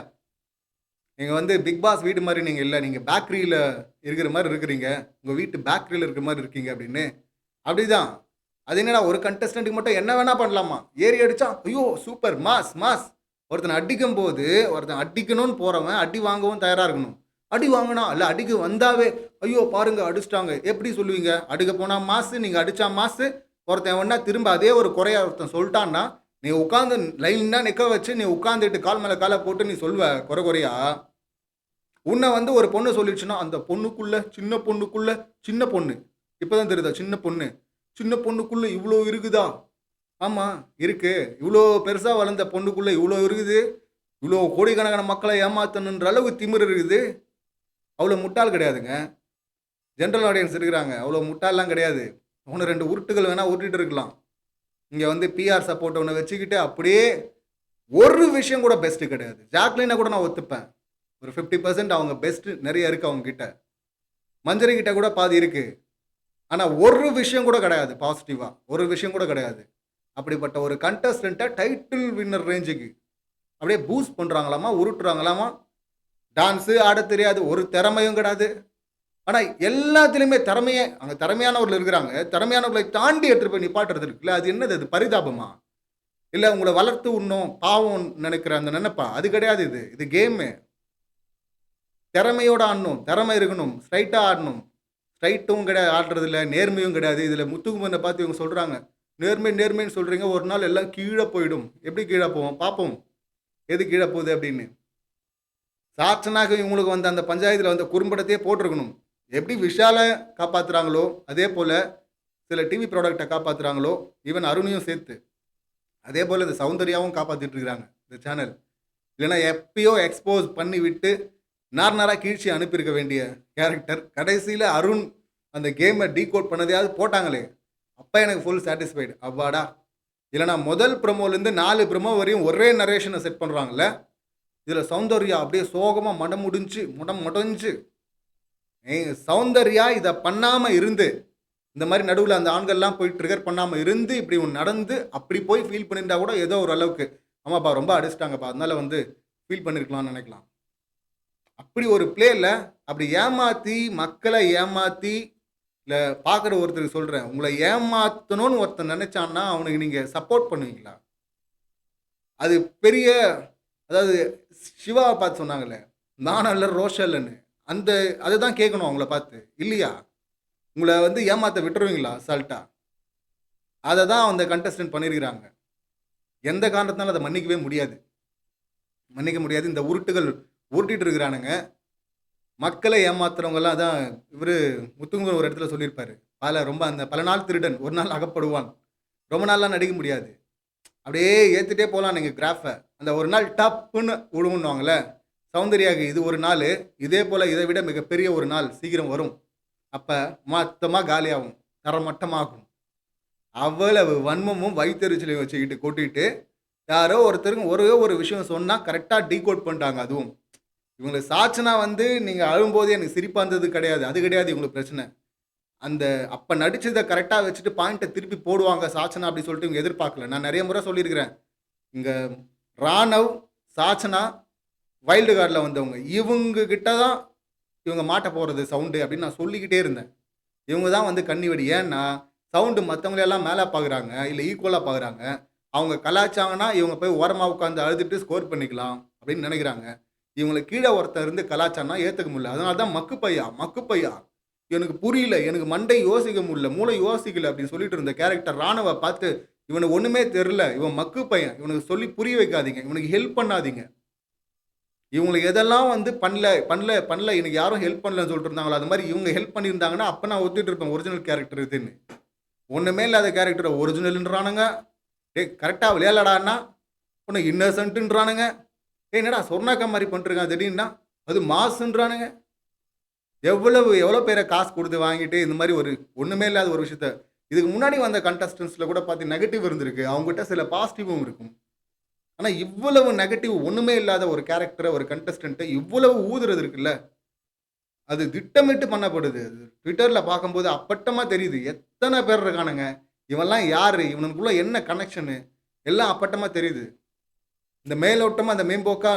நீங்கள் வந்து பிக் பாஸ் வீடு மாதிரி நீங்கள் இல்லை, நீங்கள் பேக்கரியில் இருக்கிற மாதிரி இருக்கிறீங்க, உங்கள் வீட்டு பேக்கரியில் இருக்கிற மாதிரி இருக்கீங்க அப்படின்னு. அப்படிதான். அது என்னடா ஒரு கண்டஸ்டண்ட்டுக்கு மட்டும் என்ன வேணா பண்ணலாமா, ஏறி அடித்தா ஐயோ சூப்பர் மாஸ் மாஸ். ஒருத்தனை அடிக்கும் போது ஒருத்தன் அடிக்கணும்னு போகிறவன் அடி வாங்கவும் தயாராக இருக்கணும். அடி வாங்கினா இல்லை அடிக்க வந்தாவே ஐயோ பாருங்க அடிச்சிட்டாங்க எப்படி சொல்லுவீங்க? அடிக்க போனால் மாசு, நீங்கள் அடித்தா மாசு. ஒருத்தன் ஒன்றா திரும்ப அதே ஒரு குறையா ஒருத்தன் சொல்லிட்டான்னா நீ உட்காந்து லைனாக நிற்க வச்சு நீ உட்காந்துட்டு கால் மேலே காலை போட்டு நீ சொல்வ குறையா. உன்னை வந்து ஒரு பொண்ணு சொல்லிடுச்சுன்னா அந்த பொண்ணுக்குள்ள சின்ன பொண்ணு இப்போதான் தெரியுதா, சின்ன பொண்ணுக்குள்ளே இவ்வளோ இருக்குதா? ஆமாம் இருக்கு. இவ்வளோ பெருசாக வளர்ந்த பொண்ணுக்குள்ளே இவ்வளோ இருக்குது, இவ்வளோ கோடிக்கணக்கான மக்களை ஏமாத்தணுன்ற அளவுக்கு திமிர் இருக்குது. அவ்வளோ முட்டாள் கிடையாதுங்க. ஜென்ரல் ஆடியன்ஸ் இருக்கிறாங்க, அவ்வளோ முட்டாள்லாம் கிடையாது. 1-2 உருட்டுகள் வேணால் உருட்டிட்டு இருக்கலாம். இங்கே வந்து பிஆர் சப்போர்ட் ஒன்று வச்சுக்கிட்டு அப்படியே ஒரு விஷயம் கூட பெஸ்ட்டு கிடையாது. ஜாக்லினை கூட நான் ஒத்துப்பேன், ஒரு 50% அவங்க பெஸ்ட்டு நிறைய இருக்குது அவங்கக்கிட்ட. மஞ்சரி கிட்ட கூட பாதி இருக்குது. ஆனால் ஒரு விஷயம் கூட கிடையாது பாசிட்டிவாக, ஒரு விஷயம் கூட கிடையாது. அப்படிப்பட்ட ஒரு கண்டஸ்டண்ட்டை டைட்டில் வின்னர் ரேஞ்சுக்கு அப்படியே பூஸ்ட் பண்ணுறாங்களாமா, உருட்டுறாங்களாமா. டான்ஸு ஆட தெரியாது, ஒரு திறமையும் கிடையாது. ஆனால் எல்லாத்துலேயுமே அங்கே திறமையானவர்கள் இருக்கிறாங்க. திறமையானவர்களை தாண்டி எடுத்துகிட்டு போய் நிப்பாட்டுறது இருக்குல்ல, அது என்னது? அது பரிதாபமா? இல்லை உங்களை வளர்த்து உண்ணும் பாவம் நினைக்கிற அந்த நினைப்பா? அது கிடையாது. இது கேமு. திறமையோட ஆடணும், திறமை இருக்கணும், ஸ்ட்ரைட்டாக ஆடணும். ஸ்ட்ரைட்டும் கிடையாது ஆடுறது இல்லை, நேர்மையும் கிடையாது. இதில் முத்துக்குமரனை பார்த்து இவங்க சொல்கிறாங்க, நேர்மைன்னு சொல்கிறீங்க, ஒரு நாள் எல்லாம் கீழே போயிடும். எப்படி கீழே போவோம் பார்ப்போம், எது கீழே போகுது அப்படின்னு. சாட்சனாக இவங்களுக்கு வந்து அந்த பஞ்சாயத்தில் வந்து குறும்படத்தையே போட்டிருக்கணும். எப்படி விஷாலை காப்பாற்றுறாங்களோ அதே போல் சில டிவி ப்ராடக்டை காப்பாற்றுறாங்களோ, ஈவன் அருணையும் சேர்த்து, அதே போல் இந்த சௌந்தர்யாவும் காப்பாற்றிட்டு இருக்கிறாங்க இந்த சேனல். இல்லைன்னா எப்பயோ எக்ஸ்போஸ் பண்ணி விட்டு நார்னாராக கீழ்ச்சி அனுப்பியிருக்க வேண்டிய கேரக்டர் கடைசியில் அருண் அந்த கேமை டீகோட் பண்ணதையாவது போட்டாங்களே, அப்போ எனக்கு ஃபுல் சாட்டிஸ்ஃபைடு. அவ்வாடா. இல்லைனா முதல் ப்ரமோலேருந்து 4 ப்ரமோ வரையும் ஒரே நரேஷனை செட் பண்ணுறாங்கல்ல, இதில் சௌந்தர்யா அப்படியே சோகமாக முடஞ்சு சௌந்தர்யா இதை பண்ணாமல் இருந்து, இந்த மாதிரி நடுவில் அந்த ஆண்கள்லாம் போய் ட்ரிகர் பண்ணாமல் இருந்து இப்படி ஒன்று நடந்து அப்படி போய் ஃபீல் பண்ணியிருந்தா கூட ஏதோ ஒரு அளவுக்கு ஆமாப்பா ரொம்ப அடிச்சிட்டாங்கப்பா, அதனால வந்து ஃபீல் பண்ணியிருக்கலாம்னு நினைக்கலாம். அப்படி ஒரு பிளேயில் அப்படி மக்களை ஏமாற்றி, இல்லை பார்க்குற ஒருத்தருக்கு சொல்கிறேன், உங்களை ஏமாற்றணும்னு ஒருத்தர் நினைச்சான்னா அவனுக்கு நீங்கள் சப்போர்ட் பண்ணுவீங்களா? அது பெரிய, அதாவது சிவாவை பார்த்து சொன்னாங்களே நான் அல்ல ரோஷல்லன்னு, அதை தான் கேட்கணும் அவங்கள பார்த்து, இல்லையா? உங்களை வந்து ஏமாற்ற விட்டுருவீங்களா அசால்ட்டா? அதை தான் அந்த கண்டஸ்டன்ட் பண்ணியிருக்கிறாங்க. எந்த காரணத்தினாலும் அதை மன்னிக்க முடியாது. இந்த உருட்டுகள் உருட்டிட்டு இருக்கிறானுங்க. மக்களை ஏமாத்துறவங்கெல்லாம் அதான் இவர் முத்துக்குமரன் ஒரு இடத்துல சொல்லியிருப்பாரு, பல நாள் திருடன் ஒரு நாள் அகப்படுவான். ரொம்ப நாள்லாம் நடிக்க முடியாது, அப்படியே ஏற்றுட்டே போகலாம் நீங்கள் கிராஃபை. அந்த ஒரு நாள் டப்புன்னு விழுவுன்னுவாங்கள, சௌந்தர்யாவுக்கு இது ஒரு நாள், இதே போல் இதை விட மிகப்பெரிய ஒரு நாள் சீக்கிரம் வரும். அப்போ மொத்தமாக காலியாகும், தரமட்டமாகும். அவ்வளவு வன்மமும் வயிற்றுச்சலையும் வச்சுக்கிட்டு கொட்டிட்டு யாரோ ஒருத்தருக்கு ஒரு விஷயம் சொன்னால் கரெக்டாக டீகோட் பண்ணிட்டாங்க. அதுவும் இவங்களுக்கு சாட்சனா வந்து நீங்கள் அழும்போது எனக்கு சிரிப்பாக இருந்தது கிடையாது, அது கிடையாது இவங்களுக்கு பிரச்சனை. அந்த அப்போ நடிச்சதை கரெக்டாக வச்சுட்டு பாயிண்ட்டை திருப்பி போடுவாங்க சாட்சனா அப்படி சொல்லிட்டு இவங்க எதிர்பார்க்கல. நான் நிறைய முறை சொல்லியிருக்கிறேன், இங்கே ராணவ், சாட்சனா, வைல்டு கார்டில் வந்தவங்க இவங்க கிட்ட தான் இவங்க மாட்ட போகிறது சவுண்டு அப்படின்னு நான் சொல்லிக்கிட்டே இருந்தேன். இவங்க தான் வந்து கண்ணி வெடி. ஏன்னா சவுண்டு மற்றவங்களெல்லாம் மேலே பார்க்குறாங்க, இல்லை ஈக்குவலாக பார்க்குறாங்க. அவங்க கலாச்சாங்கன்னா இவங்க போய் ஓரமாக உட்காந்து அழுதுட்டு ஸ்கோர் பண்ணிக்கலாம் அப்படின்னு நினைக்கிறாங்க. இவங்களை கீழே ஒருத்தர் இருந்து கலாச்சாரம்னா ஏற்றுக்க முடியல. அதனால தான் மக்கு பையா எனக்கு புரியல, எனக்கு மண்டை யோசிக்க முடியல, மூளை யோசிக்கல அப்படின்னு சொல்லிட்டு இருந்த கேரக்டர் ராணுவ பார்த்து இவனுக்கு ஒன்றுமே தெரில, இவன் மக்கு பையன், இவனுக்கு சொல்லி புரிய வைக்காதீங்க, இவனுக்கு ஹெல்ப் பண்ணாதீங்க. இவங்களுக்கு எதெல்லாம் வந்து பண்ணல எனக்கு யாரும் ஹெல்ப் பண்ணலன்னு சொல்லிட்டு இருந்தாங்களோ அது மாதிரி இவங்க ஹெல்ப் பண்ணியிருந்தாங்கன்னா அப்போ நான் ஒத்துட்டு இருப்பேன் ஒரிஜினல் கேரக்டர் இதுன்னு. ஒன்றுமே இல்லாத கேரக்டரை ஒரிஜினல்ன்றானுங்க. கரெக்டாக விளையாடலான்னா ஒன்று இன்னசென்ட்டுன்றானுங்க. என்னடா சொர்ணாக்கா மாதிரி பண்ணிருக்கான் திடீர்னா அது மாசுன்றானுங்க. எவ்வளோ பேரை காசு கொடுத்து வாங்கிட்டு இந்த மாதிரி ஒரு ஒன்றுமே இல்லாத ஒரு விஷயத்த. இதுக்கு முன்னாடி வந்த கண்டஸ்டன்ஸில் கூட பார்த்து நெகட்டிவ் இருந்திருக்கு, அவங்ககிட்ட சில பாசிட்டிவும் இருக்கும். ஆனால் இவ்வளவு நெகட்டிவ் ஒன்றுமே இல்லாத ஒரு கேரக்டரை, ஒரு கண்டஸ்டண்ட்டை இவ்வளவு ஊதுறது இருக்குல்ல, அது திட்டமிட்டு பண்ணப்படுது. அது ட்விட்டரில் பார்க்கும்போது அப்பட்டமாக தெரியுது எத்தனை பேர் இருக்கானுங்க, இவெல்லாம் யார், இவனுக்குள்ள என்ன கனெக்ஷனு எல்லாம் அப்பட்டமாக தெரியுது. இந்த மேலோட்டமாக அந்த மேம்போக்கா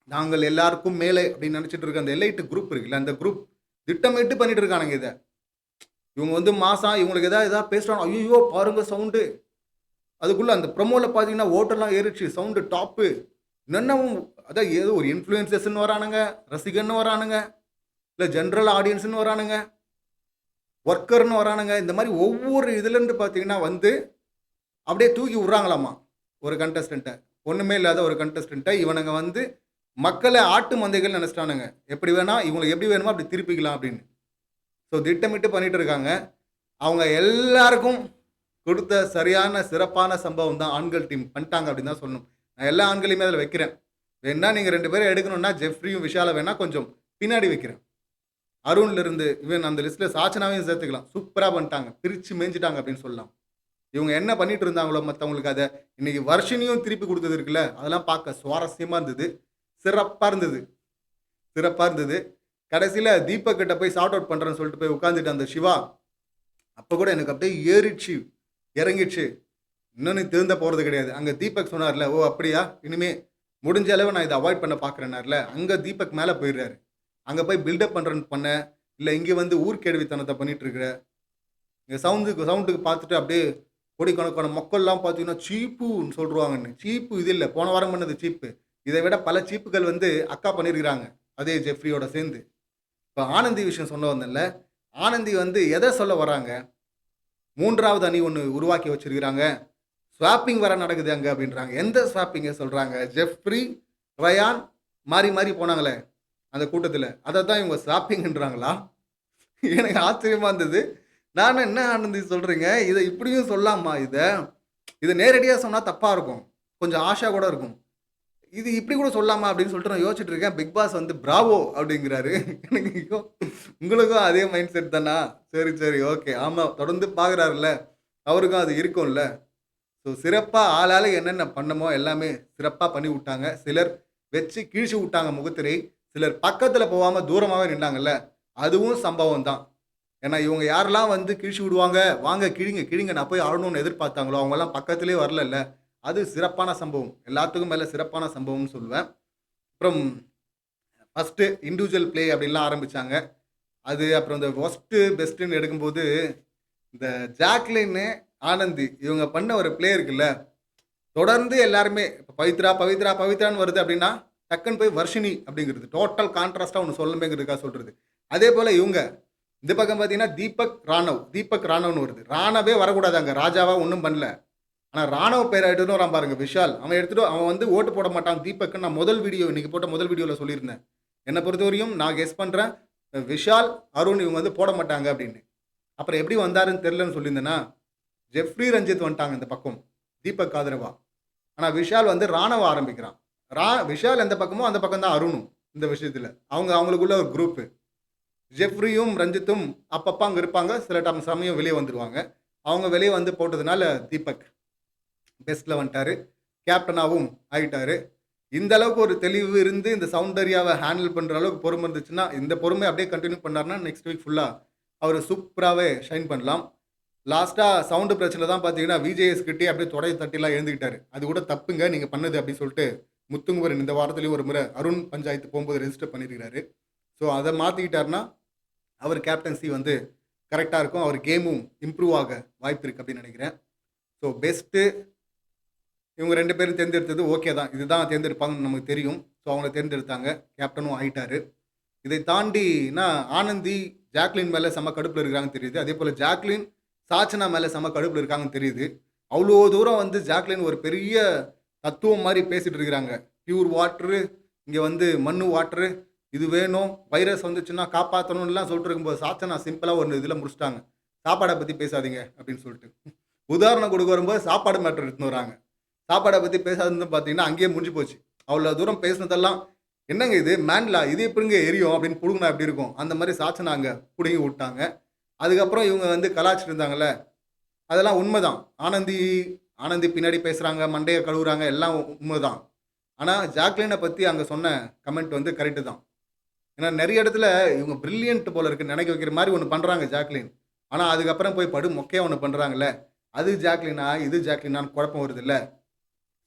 நாங்கள் எல்லாருக்கும் மேலே அப்படின்னு நினச்சிட்டு இருக்க அந்த எலைட்டு குரூப் இருக்குல்ல, அந்த குரூப் திட்டமிட்டு பண்ணிட்டு இருக்கானுங்க இதை. இவங்க வந்து மாதம் இவங்களுக்கு எதாவது பேசுகிறாங்க, ஐயோ பாருங்க சவுண்டு. அதுக்குள்ளே அந்த ப்ரொமோவில் பார்த்தீங்கன்னா ஓட்டெல்லாம் ஏறிச்சு, சவுண்டு டாப்பு. என்னென்னவும் அதான் ஏதோ ஒரு இன்ஃப்ளூயன்சர்ஸ்ன்னு வரானுங்க, ரசிகன்னு வரானுங்க, இல்லை ஜென்ரல் ஆடியன்ஸ்னு வரானுங்க, ஒர்க்கர்னு வரானுங்க. இந்த மாதிரி ஒவ்வொரு இதுலேருந்து பார்த்தீங்கன்னா வந்து அப்படியே தூக்கி விட்றாங்களாமா ஒரு கண்டஸ்டண்ட்டை. ஒன்றுமே இல்லாத ஒரு கண்டஸ்டண்ட்டை இவனுங்க வந்து மக்களை ஆட்டு மந்தைகள் நினச்சிட்டானுங்க. எப்படி வேணால் இவங்களுக்கு எப்படி வேணுமோ அப்படி திருப்பிக்கலாம் அப்படின்னு. ஸோ திட்டமிட்டு பண்ணிகிட்டு இருக்காங்க. அவங்க எல்லாருக்கும் கொடுத்த சரியான சிறப்பான சம்பவம் தான் ஆண்கள் டீம் பண்ணிட்டாங்க அப்படின்னு தான் சொல்லணும். நான் எல்லா ஆண்களையுமே அதில் வைக்கிறேன். வேணா நீங்கள் 2 பேரும் எடுக்கணும்னா ஜெஃப்ரியும் விஷாலை வேணால் கொஞ்சம் பின்னாடி வைக்கிறேன். அருண்லேருந்து இவன் அந்த லிஸ்ட்டில் சாச்சனாவையும் சேர்த்துக்கலாம். சூப்பராக பண்ணிட்டாங்க, பிரித்து மேய்ஞ்சிட்டாங்க அப்படின்னு சொல்லலாம். இவங்க என்ன பண்ணிட்டு இருந்தாங்களோ மற்றவங்களுக்கு அதை இன்னைக்கு வர்ஷினியும் திருப்பி கொடுத்தது இருக்குல்ல, அதெல்லாம் பார்க்க சுவாரஸ்யமாக இருந்தது, சிறப்பாக இருந்தது. கடைசியில் தீபக் கிட்ட போய் சார்ட் அவுட் பண்ணுறேன்னு சொல்லிட்டு போய் உட்காந்துட்டு அந்த சிவா, அப்போ கூட எனக்கு அப்படியே இறங்கிடுச்சு, இன்னொன்று திருந்த போகிறது கிடையாது. அங்கே தீபக் சொன்னார்ல, ஓ அப்படியா, இனிமே முடிஞ்ச அளவு நான் இதை அவாய்ட் பண்ண பார்க்குறேன்னார்ல, அங்கே தீபக் மேலே போயிடுறாரு. அங்கே போய் பில்டப் பண்ணுறேன்னு பண்ண இல்லை இங்கே வந்து ஊர்க்கேடுவித்தனத்தை பண்ணிட்டு இருக்கிற, இங்கே சவுண்டுக்கு பார்த்துட்டு அப்படியே கோடிக்கணக்கான மக்கள்லாம் பார்த்தீங்கன்னா சீப்புன்னு சொல்லுவாங்கன்னு. சீப்பு இது இல்லை, போன வாரம் பண்ணது சீப்பு. இதை விட பல சீப்புகள் வந்து அக்கா பண்ணியிருக்கிறாங்க அதே ஜெஃப்ரியோட சேர்ந்து. இப்போ ஆனந்தி விஷயம் சொல்ல வந்தேன்ல, ஆனந்தி வந்து எதை சொல்ல வராங்க? 3வது அணி ஒன்று உருவாக்கி வச்சிருக்கிறாங்க, ஸ்வாப்பிங் வர நடக்குது அங்கே அப்படின்றாங்க. எந்த ஸ்வாப்பிங்கை சொல்கிறாங்க? ஜெஃப்ரி, ரயான் மாறி மாறி போனாங்களே அந்த கூட்டத்தில், அதை தான் இவங்க ஸ்வாப்பிங்ன்றாங்களா? எனக்கு ஆச்சரியமாக இருந்தது. நான் என்ன ஆனந்தி சொல்கிறீங்க, இதை இப்படியும் சொல்லலாமா? இதை நேரடியாக சொன்னால் தப்பாக இருக்கும், கொஞ்சம் ஆஷா கூட இருக்கும். இது இப்படி கூட சொல்லலாமா அப்படின்னு சொல்லிட்டு நான் யோசிச்சுட்டு இருக்கேன். பிக் பாஸ் வந்து பிராவோ அப்படிங்கிறாரு. எனக்கு உங்களுக்கும் அதே மைண்ட் செட் தானா? சரி சரி ஓகே. ஆமாம், தொடர்ந்து பார்க்குறாருல்ல, அவருக்கும் அது இருக்கும்ல. ஸோ சிறப்பாக ஆளால் என்னென்ன பண்ணமோ எல்லாமே சிறப்பாக பண்ணி விட்டாங்க. சிலர் வச்சு கிழிச்சு விட்டாங்க முகத்திரை, சிலர் பக்கத்தில் போகாமல் தூரமாகவே நின்றாங்கல்ல, அதுவும் சம்பவம் தான். ஏன்னா இவங்க யாரெல்லாம் வந்து கிழிச்சு விடுவாங்க, வாங்க கிழிங்க கிழிங்க நான் போய் ஆடணும்னு எதிர்பார்த்தாங்களோ அவங்கெல்லாம் பக்கத்துலேயே வரலல்ல, அது சிறப்பான சம்பவம். எல்லாத்துக்கும் மேலே சிறப்பான சம்பவம்னு சொல்லுவேன். அப்புறம் ஃபஸ்ட்டு இண்டிவிஜுவல் ப்ளே அப்படின்லாம் ஆரம்பித்தாங்க. அது அப்புறம் இந்த ஒஸ்ட்டு பெஸ்ட்டுன்னு எடுக்கும்போது இந்த ஜாக்லின்னு ஆனந்தி இவங்க பண்ண ஒரு ப்ளே இருக்குல்ல, தொடர்ந்து எல்லாருமே இப்போ பவித்ரா பவித்ரா பவித்ரான்னு வருது அப்படின்னா டக்குன்னு போய் வர்ஷினி அப்படிங்கிறது டோட்டல் கான்ட்ராஸ்டாக ஒன்று சொல்லணுமேங்கிறதுக்காக சொல்கிறது. அதே போல் இவங்க இந்த பக்கம் பார்த்தீங்கன்னா தீபக் ராணவ்னு வருது. ராணவே வரக்கூடாது, அங்கே ராஜாவாக ஒன்றும் பண்ணல. ஆனால் ராணுவ பேர் எடுத்துட்டு வரான் பாருங்க விஷால், அவன் வந்து ஓட்டு போட மாட்டான் தீபக். நான் இன்னைக்கு போட்ட முதல் வீடியோவில் சொல்லியிருந்தேன். என்னை பொறுத்தவரையும் நான் கெஸ் பண்ணுறேன் விஷால் அருண் இவங்க வந்து போட மாட்டாங்க அப்படின்னு. அப்புறம் எப்படி வந்தாருன்னு தெரிலன்னு சொல்லியிருந்தேன்னா, ஜெஃப்ரி ரஞ்சித் வந்துட்டாங்க இந்த பக்கம் தீபக் ஆதரவா. ஆனால் விஷால் வந்து ராணுவ ஆரம்பிக்கிறான். விஷால் எந்த பக்கமோ அந்த பக்கம் தான் அருணும். இந்த விஷயத்தில் அவங்களுக்குள்ள ஒரு குரூப்பு. ஜெஃப்ரியும் ரஞ்சித்தும் அப்பப்போ அங்கே இருப்பாங்க, சில சமயம் வெளியே வந்துடுவாங்க. அவங்க வெளியே வந்து போட்டதுனால தீபக் பெஸ்ட்டில் வந்துட்டார், கேப்டனாகவும் ஆகிட்டார். இந்த அளவுக்கு ஒரு தெளிவு இருந்து இந்த சௌந்தர்யாவை ஹேண்டில் பண்ணுற அளவுக்கு பொறுமை இருந்துச்சுன்னா, இந்த பொறுமை அப்படியே கண்டினியூ பண்ணார்னா நெக்ஸ்ட் வீக் ஃபுல்லாக அவர் சூப்பராகவே ஷைன் பண்ணலாம். லாஸ்ட்டாக சவுண்டு பிரச்சனை தான் பார்த்தீங்கன்னா விஜேஎஸ் கிட்டே அப்படியே தொடைய தட்டிலாம் எழுந்துக்கிட்டாரு. அது கூட தப்புங்க நீங்கள் பண்ணது அப்படின்னு சொல்லிட்டு முத்துங்குமரன் இந்த வாரத்துலேயும் ஒரு முறை அருண் பஞ்சாயத்து போகும்போது ரெஜிஸ்டர் பண்ணியிருக்கிறாரு. ஸோ அதை மாற்றிக்கிட்டாருன்னா அவர் கேப்டன்சி வந்து கரெக்டாக இருக்கும், அவர் கேமும் இம்ப்ரூவ் ஆக வாய்ப்பு இருக்குது அப்படின்னு நினைக்கிறேன். ஸோ பெஸ்ட்டு இவங்க 2 பேரும் தேர்ந்தெடுத்தது ஓகே தான், இதுதான் தேர்ந்தெடுப்பாங்கன்னு நமக்கு தெரியும். ஸோ அவங்கள தேர்ந்தெடுத்தாங்க, கேப்டனும் ஆகிட்டார். இதை தாண்டினா ஆனந்தி ஜாக்லின் மேலே செம்ம கடுப்பில் இருக்கிறாங்கன்னு தெரியுது. அதே போல் ஜாக்லின் சாச்சனா மேலே செம்ம கடுப்பில் இருக்காங்கன்னு தெரியுது. அவ்வளோ தூரம் வந்து ஜாக்லின் ஒரு பெரிய தத்துவம் மாதிரி பேசிகிட்டு இருக்கிறாங்க. பியூர் வாட்ரு, இங்கே வந்து மண்ணு வாட்ரு, இது வேணும், வைரஸ் வந்துச்சுன்னா காப்பாற்றணும்லாம் சொல்லிட்டு இருக்கும்போது சாச்சனா சிம்பிளாக ஒரு இதில் முடிச்சிட்டாங்க. சாப்பாடை பற்றி பேசாதீங்க அப்படின்னு சொல்லிட்டு உதாரணம் கொடுக்க வரும்போது சாப்பாடு மேட்டர் எடுத்துன்னு வராங்க. சாப்பாடை பற்றி பேசாதுன்னு பார்த்தீங்கன்னா அங்கேயே முடிஞ்சு போச்சு. அவ்வளோ தூரம் பேசினதெல்லாம் என்னங்க இது மேன்லா, இது எப்படிங்க எரியும் அப்படின்னு புடுங்கினா எப்படி இருக்கும், அந்த மாதிரி சாச்சனாங்க பிடுங்கி விட்டாங்க. அதுக்கப்புறம் இவங்க வந்து கலாச்சிட்டு இருந்தாங்கல்ல, அதெல்லாம் உண்மைதான். ஆனந்தி பின்னாடி பேசுகிறாங்க, மண்டையை கழுவுறாங்க, எல்லாம் உண்மைதான். ஆனால் ஜாக்லினை பற்றி அங்கே சொன்ன கமெண்ட் வந்து கரெக்டு தான். ஏன்னா நிறைய இடத்துல இவங்க பிரில்லியன்ட் போல இருக்கு நினைக்க வைக்கிற மாதிரி ஒன்று பண்ணுறாங்க ஜாக்லின். ஆனால் அதுக்கப்புறம் போய் படு மொக்கையாக ஒன்று பண்ணுறாங்கல்ல, அது ஜாக்லினா இது ஜாக்லினான்னு குழப்பம் வருது இல்லை.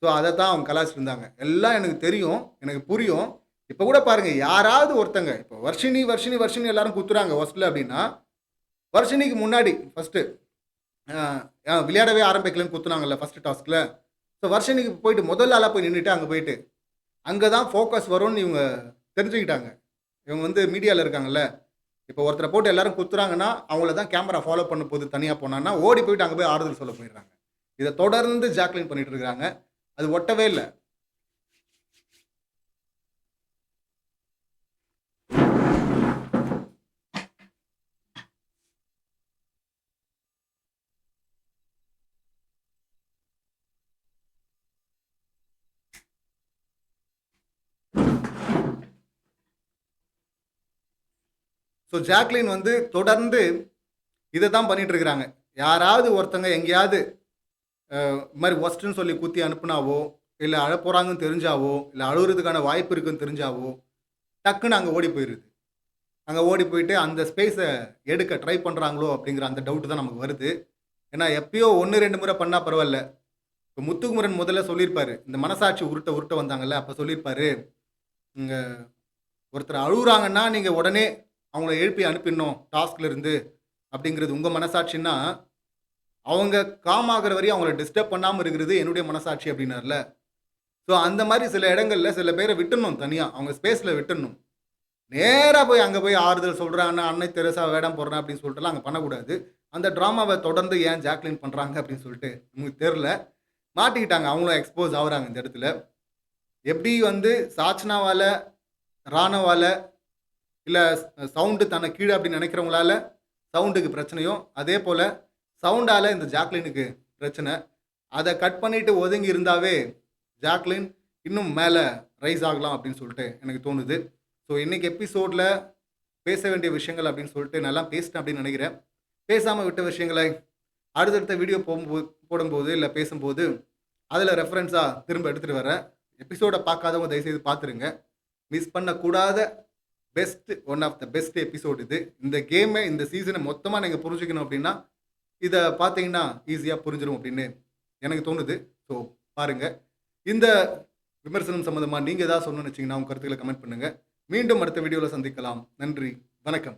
ஸோ அதை தான் அவங்க கலாச்சிட்டு இருந்தாங்க. எல்லாம் எனக்கு தெரியும், எனக்கு புரியும். இப்போ கூட பாருங்கள், யாராவது ஒருத்தங்க இப்போ வர்ஷினி எல்லாரும் குத்துறாங்க ஃபஸ்ட்டில் அப்படின்னா, வர்ஷினிக்கு முன்னாடி ஃபஸ்ட்டு விளையாடவே ஆரம்பிக்கலன்னு குத்துனாங்கல்ல ஃபஸ்ட்டு டாஸ்கில். ஸோ வர்ஷினிக்கு போயிட்டு முதல் ஆளாக போய் நின்றுட்டு அங்கே போயிட்டு அங்கே தான் ஃபோக்கஸ் வரும்னு இவங்க தெரிஞ்சுக்கிட்டாங்க. இவங்க வந்து மீடியாவில் இருக்காங்கல்ல, இப்போ ஒருத்தரை போட்டு எல்லாரும் குத்துறாங்கன்னா அவங்கள தான் கேமரா ஃபாலோ பண்ண போது தனியாக போனான்னா ஓடி போயிட்டு அங்கே போய் ஆறுதல் சொல்ல போயிடுறாங்க. இதை தொடர்ந்து ஜாக்லின் பண்ணிட்டு இருக்காங்க, அது ஒட்டவே இல்லை. ஸோ ஜாக்லின் வந்து தொடர்ந்து இதை தான் பண்ணிட்டு இருக்கிறாங்க. யாராவது ஒருத்தங்க எங்கேயாவது இது மாதிரி ஒஸ்ட்டுன்னு சொல்லி குத்தி அனுப்புனாவோ, இல்லை அழ போகிறாங்கன்னு தெரிஞ்சாவோ, இல்லை அழுகிறதுக்கான வாய்ப்பு இருக்குன்னு தெரிஞ்சாவோ டக்குன்னு அங்கே ஓடி போயிடுது. அங்கே ஓடி போயிட்டு அந்த ஸ்பேஸை எடுக்க ட்ரை பண்ணுறாங்களோ அப்படிங்கிற அந்த டவுட்டு தான் நமக்கு வருது. ஏன்னா எப்பயோ 1-2 முறை பண்ணால் பரவாயில்ல. இப்போ முத்துக்குமரன் முதல்ல சொல்லியிருப்பாரு, இந்த மனசாட்சி உருட்ட வந்தாங்கல்ல, அப்போ சொல்லியிருப்பாரு, இங்கே ஒருத்தர் அழுகுறாங்கன்னா நீங்கள் உடனே அவங்கள எழுப்பி அனுப்பிடணும் டாஸ்க்ல இருந்து அப்படிங்கிறது உங்கள் மனசாட்சின்னா, அவங்க காம் ஆகுற வரையும் அவங்கள டிஸ்டர்ப் பண்ணாமல் இருக்கிறது என்னுடைய மனசாட்சி அப்படின்னார்ல. ஸோ அந்த மாதிரி சில இடங்கள்ல சில பேரை விட்டுடணும் தனியா. அவங்க ஸ்பேஸ்ல விட்டுடணும். நேரா போய் அங்க போய் ஆறுதல் சொல்றேன், அன்னை தெரசா வேடம் போடுறேன் அப்படின்னு சொல்லிட்டுலாம் அங்க பண்ணக்கூடாது. அந்த ட்ராமாவ தொடர்ந்து ஏன் ஜாக்லின் பண்றாங்க அப்படின்னு சொல்லிட்டு நமக்கு தெரியல. மாட்டிக்கிட்டாங்க. அவங்களும் எக்ஸ்போஸ் ஆகுறாங்க இந்த இடத்துல. எப்படி வந்து சாச்சனாவால, ராணவால இல்ல சவுண்டு தனக்கு கீழ அப்படின்னு நினைக்கிறவங்களால சவுண்டுக்கு பிரச்சனையோ, அதே போல சவுண்டால இந்த ஜாக்லினுக்கு பிரச்சனை. அத கட் பண்ணிட்டு ஒதுங்கி இருந்தாவே ஜாக்லின் இன்னும் மேல ரைஸ் ஆகலாம் அப்படின்னு சொல்லிட்டு எனக்கு தோணுது. ஸோ இன்னைக்கு எபிசோட்ல பேச வேண்டிய விஷயங்கள் அப்படின்னு சொல்லிட்டு நல்லா பேசிட்டேன் அப்படின்னு நினைக்கிறேன். பேசாம விட்ட விஷயங்களை அடுத்தடுத்த வீடியோ போடும்போது இல்ல பேசும்போது அதுல ரெஃபரன்ஸா திரும்ப எடுத்துட்டு வரேன். எபிசோட பார்க்காதவங்க தயவுசெய்து பார்த்துருங்க. மிஸ் பண்ணக்கூடாத one of the best episode இது. இந்த கேமை இந்த சீசனை மொத்தமா நீங்க புரிஞ்சுக்கணும் அப்படின்னா இதை பார்த்தீங்கன்னா ஈஸியாக புரிஞ்சிடும் அப்படின்னு எனக்கு தோணுது. ஸோ பாருங்க. இந்த விமர்சனம் சம்மந்தமாக நீங்கள் ஏதாவது சொல்லணும்னு வச்சிங்கன்னா உங்கள் கருத்துக்களை கமெண்ட் பண்ணுங்கள். மீண்டும் அடுத்த வீடியோவில் சந்திக்கலாம். நன்றி, வணக்கம்.